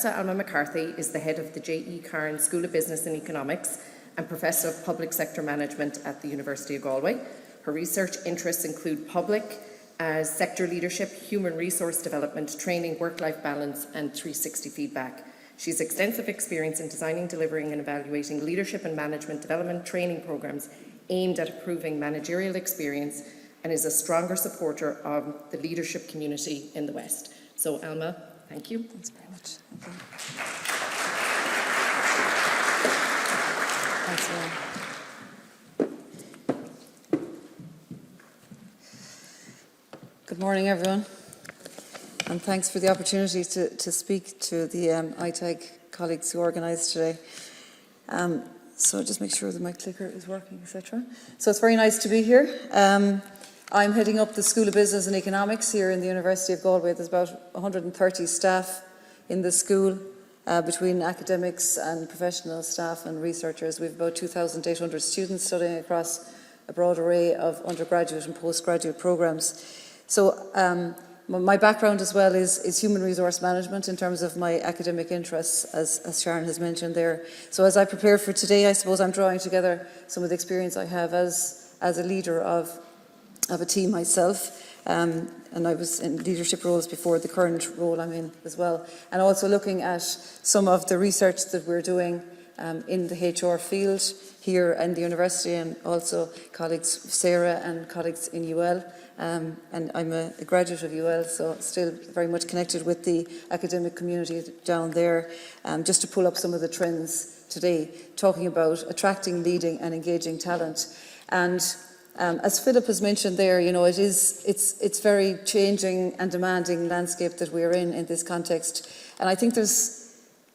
Alma McCarthy is the head of the J.E. Cairns School of Business and Economics and Professor of Public Sector Management at the University of Galway. Her research interests include public sector leadership, human resource development, training, work-life balance and 360 feedback. She has extensive experience in designing, delivering and evaluating leadership and management development training programmes aimed at improving managerial experience and is a stronger supporter of the leadership community in the West. So Alma, thank you. Thanks very much. Thanks, Good morning, everyone, and thanks for the opportunity to speak to the AtlanTec colleagues who organised today. So just make sure that my clicker is working, etc. So it's very nice to be here. I'm heading up the School of Business and Economics here in the University of Galway. There's about 130 staff in the school, between academics and professional staff and researchers. We have about 2,800 students studying across a broad array of undergraduate and postgraduate programmes. So my background as well is human resource management in terms of my academic interests, as Sharon has mentioned there. So as I prepare for today, I suppose I'm drawing together some of the experience I have as a leader of a team myself. And I was in leadership roles before the current role I'm in as well. And also looking at some of the research that we're doing in the HR field here in the university, and also colleagues Sarah and colleagues in UL. And I'm a graduate of UL, so still very much connected with the academic community down there. Just to pull up some of the trends today, talking about attracting, leading and engaging talent. And as Philip has mentioned there, you know, it's very changing and demanding landscape that we're in this context. And I think there's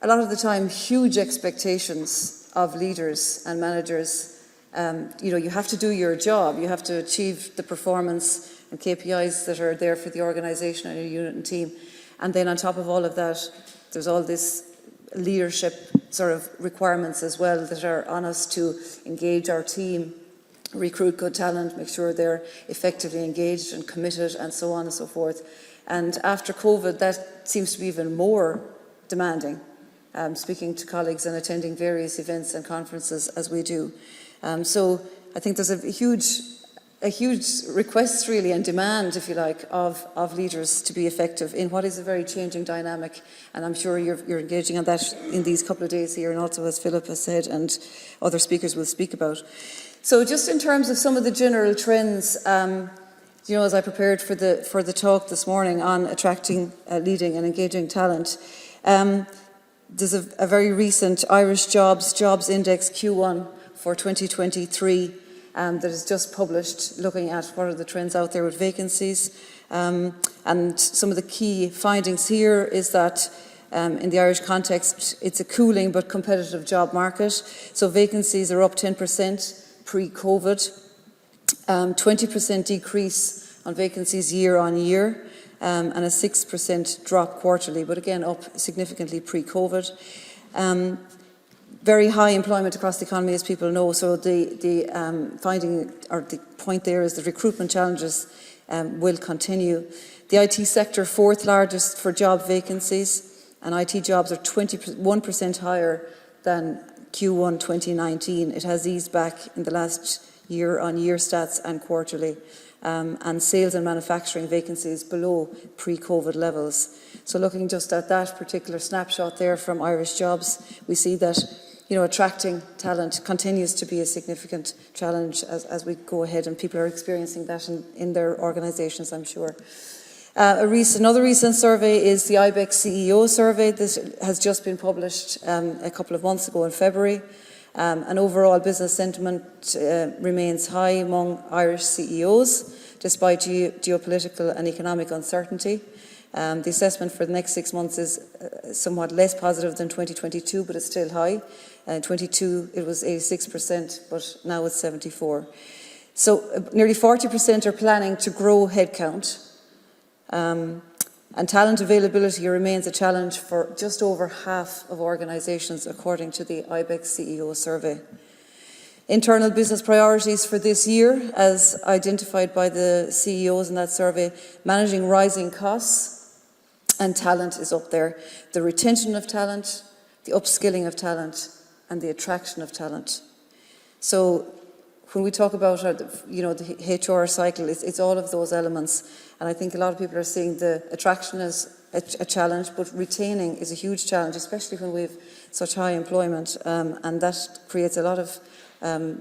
a lot of the time huge expectations of leaders and managers. You know, you have to do your job, you have to achieve the performance and KPIs that are there for the organisation and your unit and team. And then on top of all of that, there's all this leadership sort of requirements as well that are on us to engage our team, recruit good talent, make sure they're effectively engaged and committed and so on and so forth. And after COVID, that seems to be even more demanding, speaking to colleagues and attending various events and conferences as we do. So I think there's a huge request really and demand, if you like, of leaders to be effective in what is a very changing dynamic. And I'm sure you're engaging on that in these couple of days here, and also as Philip has said and other speakers will speak about. So just in terms of some of the general trends, you know, as I prepared for the talk this morning on attracting, leading and engaging talent, there's a very recent Irish Jobs Index Q1 for 2023 that is just published, looking at what are the trends out there with vacancies. And some of the key findings here is that in the Irish context, it's a cooling but competitive job market. So vacancies are up 10% pre-COVID, 20% decrease on vacancies year on year, and a 6% drop quarterly, but again up significantly pre-COVID. Very high employment across the economy, as people know, so the finding, or the point there, is that recruitment challenges will continue. The IT sector, fourth largest for job vacancies, and IT jobs are 21% higher than Q1 2019. It has eased back in the last year-on-year stats and quarterly. And sales and manufacturing vacancies below pre-COVID levels. So looking just at that particular snapshot there from Irish Jobs, we see that, you know, attracting talent continues to be a significant challenge as we go ahead, and people are experiencing that in their organisations, I'm sure. Another recent survey is the IBEX CEO survey. This has just been published a couple of months ago in February. And overall business sentiment remains high among Irish CEOs, despite geopolitical and economic uncertainty. The assessment for the next 6 months is somewhat less positive than 2022, but it's still high. In 2022 it was 86%, but now it's 74%. So nearly 40% are planning to grow headcount. And talent availability remains a challenge for just over half of organisations, according to the IBEX CEO survey. Internal business priorities for this year, as identified by the CEOs in that survey: managing rising costs, And talent is up there. The retention of talent, the upskilling of talent, and the attraction of talent. So when we talk about the HR cycle, it's all of those elements. And I think a lot of people are seeing the attraction as a challenge, but retaining is a huge challenge, especially when we have such high employment. And that creates a lot of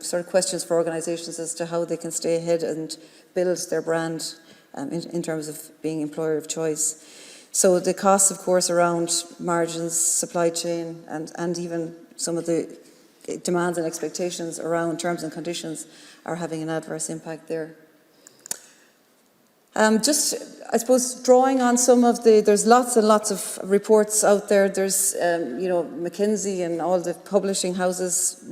sort of questions for organisations as to how they can stay ahead and build their brand in terms of being employer of choice. So the costs, of course, around margins, supply chain, and even some of the demands and expectations around terms and conditions are having an adverse impact there. Just, I suppose, drawing on some of there's lots and lots of reports out there. There's, McKinsey and all the publishing houses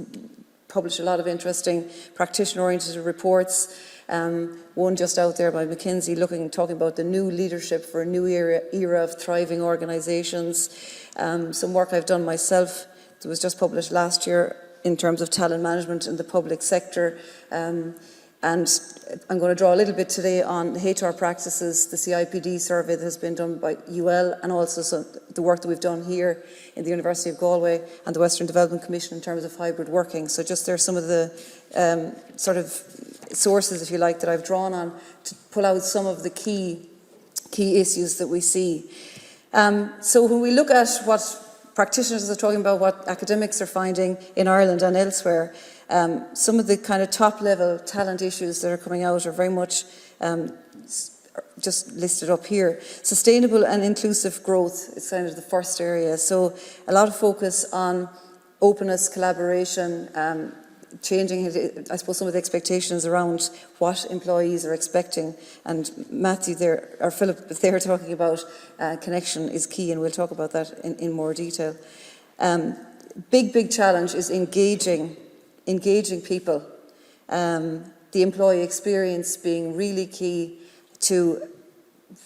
publish a lot of interesting practitioner-oriented reports. One just out there by McKinsey talking about the new leadership for a new era of thriving organisations. Some work I've done myself that was just published last year in terms of talent management in the public sector. And I'm going to draw a little bit today on HR practices, the CIPD survey that has been done by UL, and also the work that we've done here in the University of Galway and the Western Development Commission in terms of hybrid working. So just there's some of the sort of sources, if you like, that I've drawn on to pull out some of the key issues that we see. So when we look at what practitioners are talking about, what academics are finding in Ireland and elsewhere, some of the kind of top-level talent issues that are coming out are very much just listed up here. Sustainable and inclusive growth is kind of the first area. So a lot of focus on openness, collaboration, changing, I suppose, some of the expectations around what employees are expecting. And Matthew there, or Philip there, talking about connection is key, and we'll talk about that in more detail. Big challenge is engaging people. The employee experience being really key to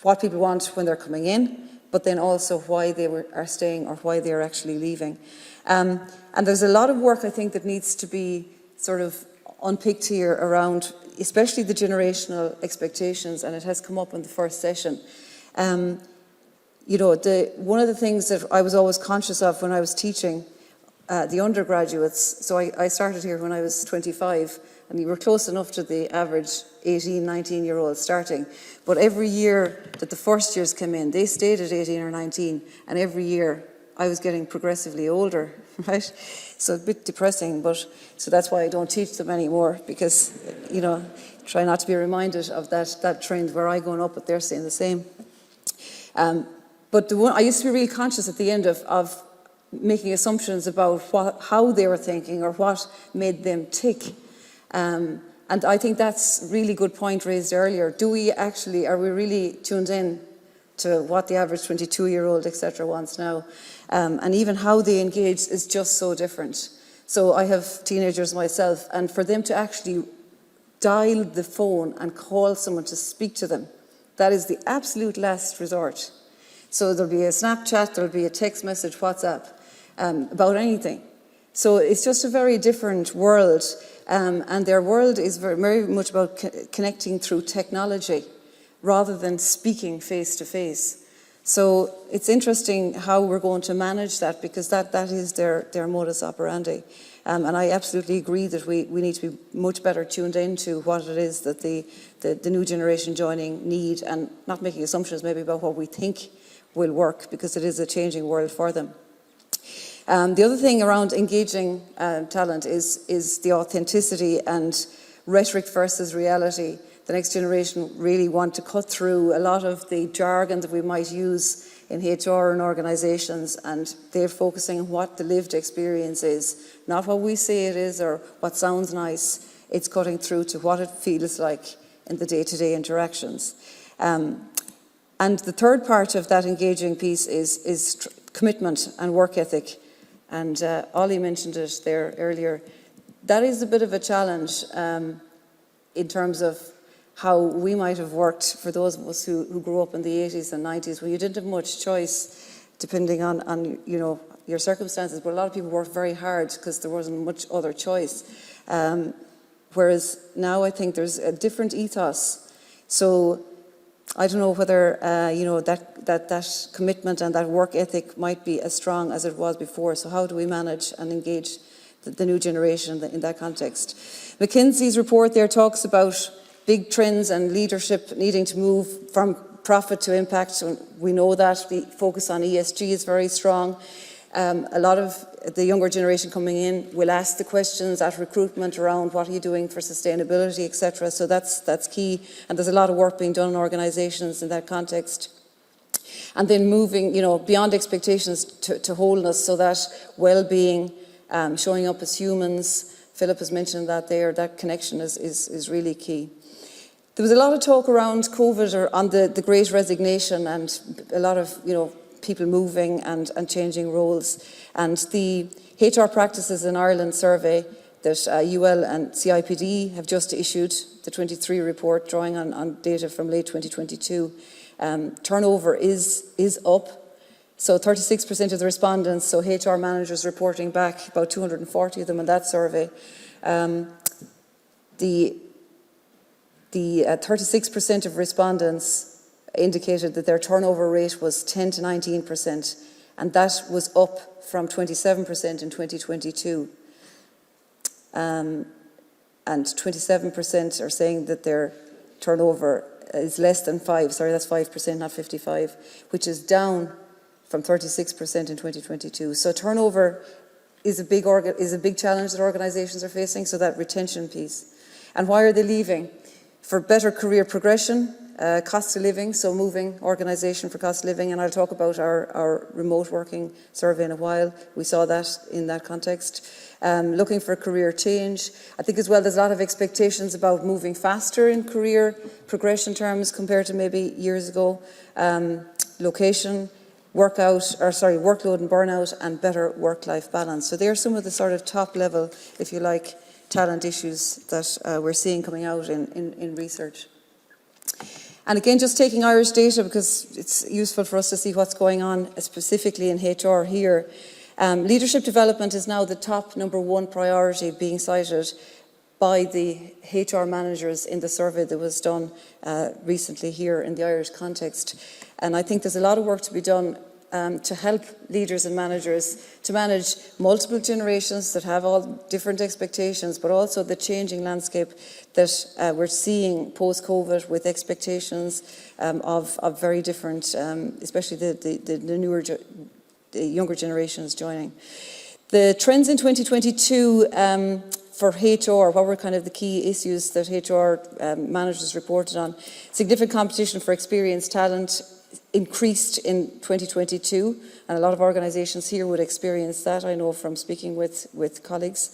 what people want when they're coming in, but then also why they are staying or why they're actually leaving. And there's a lot of work, I think, that needs to be sort of unpicked here around, especially the generational expectations, and it has come up in the first session. One of the things that I was always conscious of when I was teaching the undergraduates, so I started here when I was 25, and we were close enough to the average 18, 19-year-olds starting. But every year that the first years came in, they stayed at 18 or 19, and every year I was getting progressively older, right? So a bit depressing, but so that's why I don't teach them anymore, because, try not to be reminded of that trend where I going up, but they're staying the same. But I used to be really conscious at the end of making assumptions about how they were thinking or what made them tick. And I think that's a really good point raised earlier. Are we really tuned in to what the average 22-year-old, etc., wants now? And even how they engage is just so different. So I have teenagers myself, and for them to actually dial the phone and call someone to speak to them, that is the absolute last resort. So there'll be a Snapchat, there'll be a text message, WhatsApp, about anything. So it's just a very different world, and their world is very much about connecting through technology rather than speaking face to face. So it's interesting how we're going to manage that, because that is their modus operandi. And I absolutely agree that we need to be much better tuned into what it is that the new generation joining need, and not making assumptions maybe about what we think will work, because it is a changing world for them. The other thing around engaging talent is the authenticity and rhetoric versus reality. The next generation really want to cut through a lot of the jargon that we might use in HR and organisations, and they're focusing on what the lived experience is, not what we say it is or what sounds nice. It's cutting through to what it feels like in the day-to-day interactions. And the third part of that engaging piece is commitment and work ethic. And Ollie mentioned it there earlier. That is a bit of a challenge in terms of how we might have worked for those of us who grew up in the 80s and 90s, when you didn't have much choice depending on your circumstances, but a lot of people worked very hard because there wasn't much other choice. Whereas now I think there's a different ethos. So I don't know whether that commitment and that work ethic might be as strong as it was before. So how do we manage and engage the new generation in that context? McKinsey's report there talks about big trends and leadership needing to move from profit to impact. We know that the focus on ESG is very strong. A lot of the younger generation coming in will ask the questions at recruitment around what are you doing for sustainability, etc. So that's key, and there's a lot of work being done in organisations in that context. And then moving, beyond expectations to wholeness, so that well-being, showing up as humans. Philip has mentioned that there. That connection is really key. There was a lot of talk around COVID or on the Great Resignation, and a lot of people moving and changing roles. And the HR Practices in Ireland survey that UL and CIPD have just issued, the 23 report, drawing on data from late 2022, turnover is up. So 36% of the respondents, so HR managers reporting back, about 240 of them in that survey. The 36% of respondents indicated that their turnover rate was 10 to 19%, and that was up from 27% in 2022. And 27% are saying that their turnover is less than 5, sorry, that's 5%, not 55, which is down from 36% in 2022. So turnover is a big challenge that organisations are facing, so that retention piece. And why are they leaving? For better career progression, cost of living, so moving organisation for cost of living, and I'll talk about our remote working survey in a while. We saw that in that context. Looking for career change. I think as well there's a lot of expectations about moving faster in career progression terms compared to maybe years ago. Location, workload and burnout, and better work-life balance. So they're some of the sort of top level, if you like, talent issues that we're seeing coming out in research. And again, just taking Irish data because it's useful for us to see what's going on specifically in HR here. Leadership development is now the top number one priority being cited by the HR managers in the survey that was done recently here in the Irish context. And I think there's a lot of work to be done to help leaders and managers to manage multiple generations that have all different expectations, but also the changing landscape that we're seeing post-COVID with expectations of very different, especially the younger generations joining. The trends in 2022 for HR, what were kind of the key issues that HR managers reported on? Significant competition for experienced talent increased in 2022, and a lot of organisations here would experience that, I know from speaking with colleagues.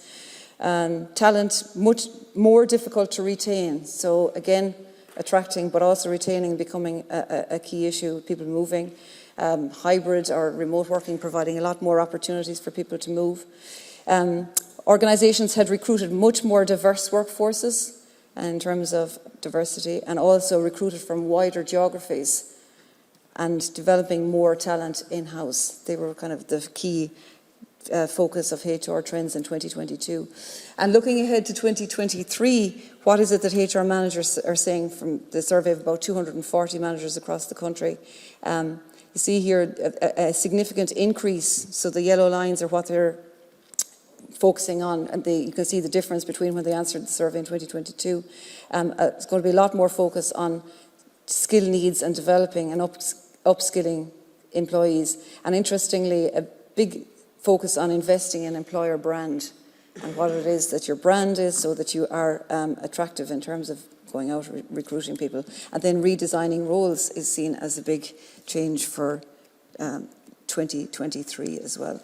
Talent, much more difficult to retain. So again, attracting but also retaining becoming a key issue, people moving. Hybrid or remote working providing a lot more opportunities for people to move. Organisations had recruited much more diverse workforces in terms of diversity, and also recruited from wider geographies and developing more talent in-house. They were kind of the key focus of HR trends in 2022. And looking ahead to 2023, what is it that HR managers are saying from the survey of about 240 managers across the country? You see here a significant increase, so the yellow lines are what they're focusing on, and you can see the difference between when they answered the survey in 2022. It's going to be a lot more focus on skill needs and developing and upskilling employees. And interestingly, a big focus on investing in employer brand and what it is that your brand is so that you are attractive in terms of going out recruiting people. And then redesigning roles is seen as a big change for 2023 as well.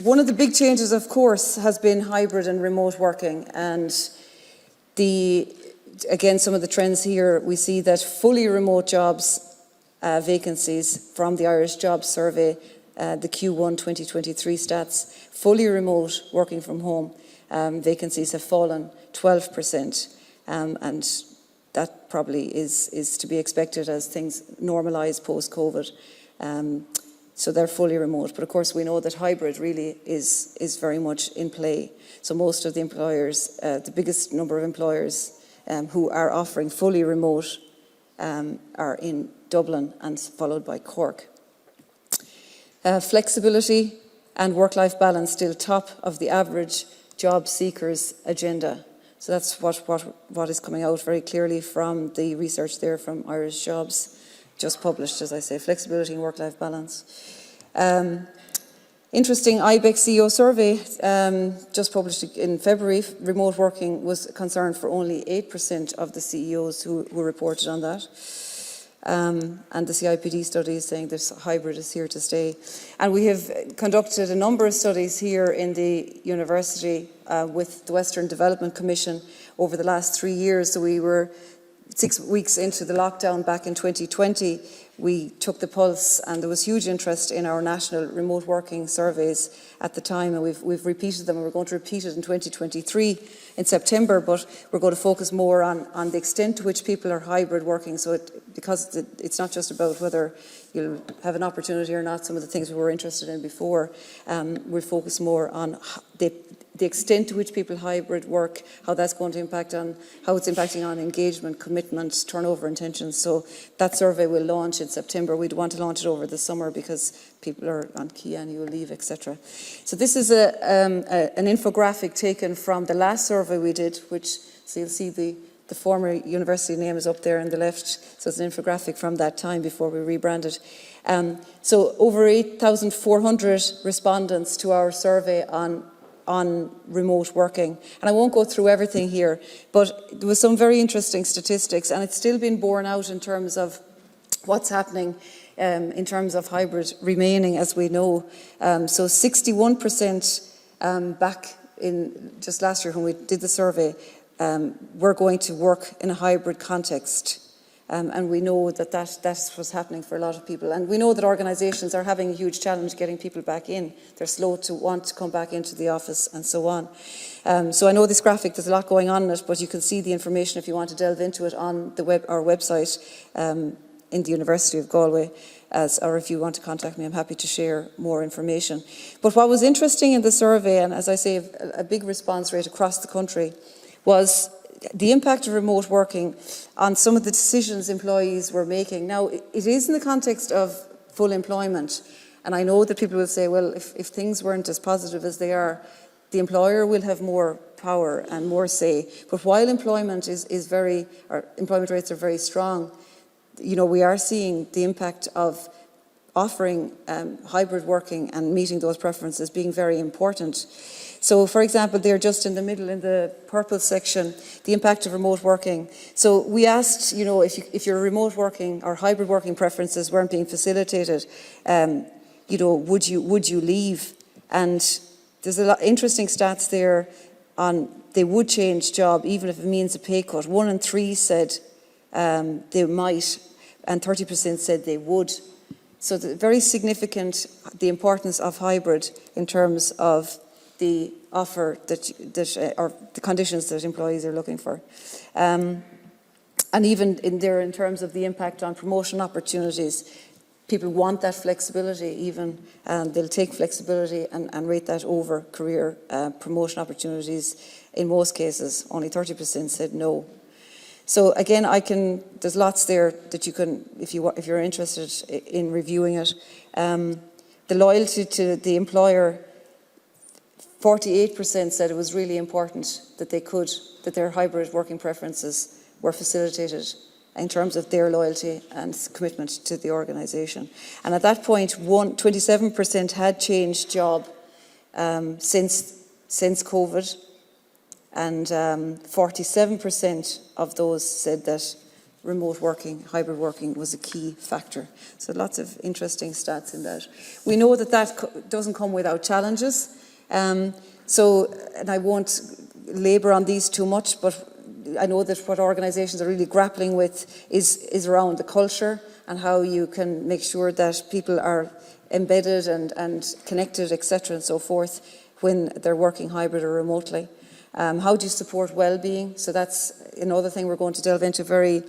One of the big changes, of course, has been hybrid and remote working, and again, some of the trends here, we see that fully remote jobs vacancies from the Irish Jobs Survey, the Q1 2023 stats, fully remote working from home vacancies have fallen 12%, and that probably is to be expected as things normalise post-COVID. So they're fully remote, but of course we know that hybrid really is very much in play. So most of the employers, the biggest number of employers who are offering fully remote are in Dublin and followed by Cork. Flexibility and work-life balance still top of the average job seekers' agenda. So that's what is coming out very clearly from the research there from Irish Jobs, just published, as I say, flexibility and work-life balance. Interesting IBEX CEO survey, just published in February. Remote working was a concern for only 8% of the CEOs who reported on that. And the CIPD study is saying this hybrid is here to stay. And we have conducted a number of studies here in the university with the Western Development Commission over the last 3 years. So we were 6 weeks into the lockdown back in 2020. We took the pulse, and there was huge interest in our national remote working surveys at the time, and we've repeated them, and we're going to repeat it in 2023 in September, but we're going to focus more on the extent to which people are hybrid working. So because it's not just about whether you'll have an opportunity or not, some of the things we were interested in before, we focus more on the extent to which people hybrid work, how that's going to impact on, how it's impacting on engagement, commitment, turnover intentions. So that survey will launch in September. We'd want to launch it over the summer because people are on key annual leave, etc. So this is an infographic taken from the last survey we did, so you'll see the former university name is up there on the left. So it's an infographic from that time before we rebranded. So over 8,400 respondents to our survey on remote working. And I won't go through everything here, but there was some very interesting statistics, and it's still been borne out in terms of what's happening in terms of hybrid remaining, as we know. So 61% back in just last year when we did the survey were going to work in a hybrid context. And we know that's what's happening for a lot of people. And we know that organisations are having a huge challenge getting people back in. They're slow to want to come back into the office and so on. So I know this graphic, there's a lot going on in it, but you can see the information if you want to delve into it on our website in the University of Galway. Or if you want to contact me, I'm happy to share more information. But what was interesting in the survey, and as I say, a big response rate across the country, was the impact of remote working on some of the decisions employees were making. Now, it is in the context of full employment, and I know that people will say, well, if things weren't as positive as they are, the employer will have more power and more say. But while employment employment rates are very strong, we are seeing the impact of offering hybrid working and meeting those preferences being very important. So, for example, they're just in the middle, in the purple section, the impact of remote working. So we asked, if your remote working or hybrid working preferences weren't being facilitated, would you leave? And there's a lot interesting stats there on they would change job even if it means a pay cut. 1 in 3 said they might, and 30% said they would. So very significant, the importance of hybrid in terms of the offer or the conditions that employees are looking for. And even in terms of the impact on promotion opportunities, people want that flexibility even, and they'll take flexibility and rate that over career promotion opportunities. In most cases, only 30% said no. So again, there's lots there that you can, if you're interested in reviewing it. The loyalty to the employer, 48% said it was really important that their hybrid working preferences were facilitated in terms of their loyalty and commitment to the organisation. And at that point, 27% had changed job since COVID, and 47% of those said that remote working, hybrid working was a key factor. So lots of interesting stats in that. We know that doesn't come without challenges. And I won't labour on these too much, but I know that what organisations are really grappling with is around the culture and how you can make sure that people are embedded and connected, etc. and so forth when they're working hybrid or remotely. How do you support well-being? So that's another thing we're going to delve into very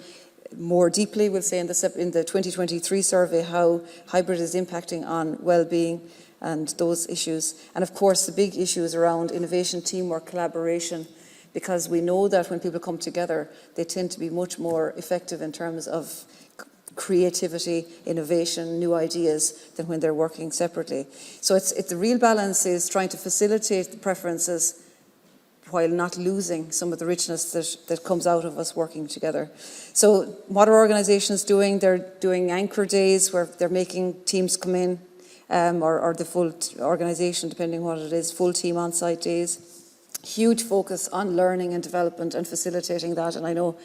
more deeply. We'll say in the 2023 survey how hybrid is impacting on well-being and those issues. And of course, the big issues around innovation, teamwork, collaboration, because we know that when people come together, they tend to be much more effective in terms of creativity, innovation, new ideas than when they're working separately. So it's the real balance is trying to facilitate the preferences while not losing some of the richness that comes out of us working together. So what are organisations doing? They're doing anchor days where they're making teams come in, or the full organisation, depending what it is, full team on-site days. Huge focus on learning and development and facilitating that. And I know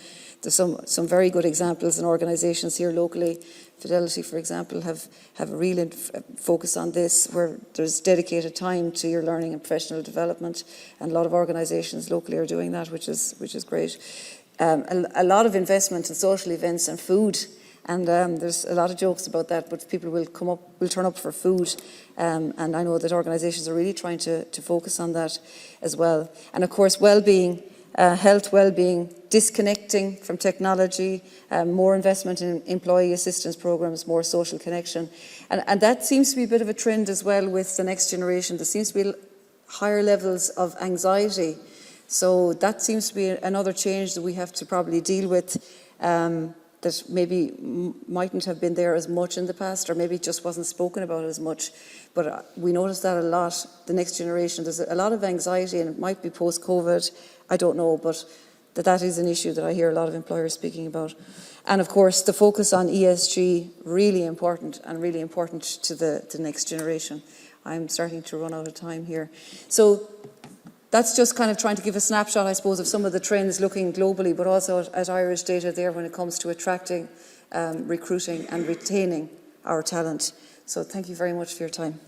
there's some very good examples in organisations here locally. Fidelity, for example, have a real focus on this, where there's dedicated time to your learning and professional development, and a lot of organisations locally are doing that, which is great. A lot of investment in social events and food, and there's a lot of jokes about that, but people will turn up for food, and I know that organisations are really trying to focus on that as well. And of course, well-being. Health, well-being, disconnecting from technology, more investment in employee assistance programs, more social connection. And that seems to be a bit of a trend as well with the next generation. There seems to be higher levels of anxiety. So that seems to be another change that we have to probably deal with, that maybe mightn't have been there as much in the past, or maybe just wasn't spoken about as much. But we notice that a lot, the next generation. There's a lot of anxiety, and it might be post-COVID, I don't know, but that is an issue that I hear a lot of employers speaking about. And of course, the focus on ESG, really important, and really important to the next generation. I'm starting to run out of time here. So that's just kind of trying to give a snapshot, I suppose, of some of the trends looking globally, but also at Irish data there when it comes to attracting, recruiting and retaining our talent. So thank you very much for your time.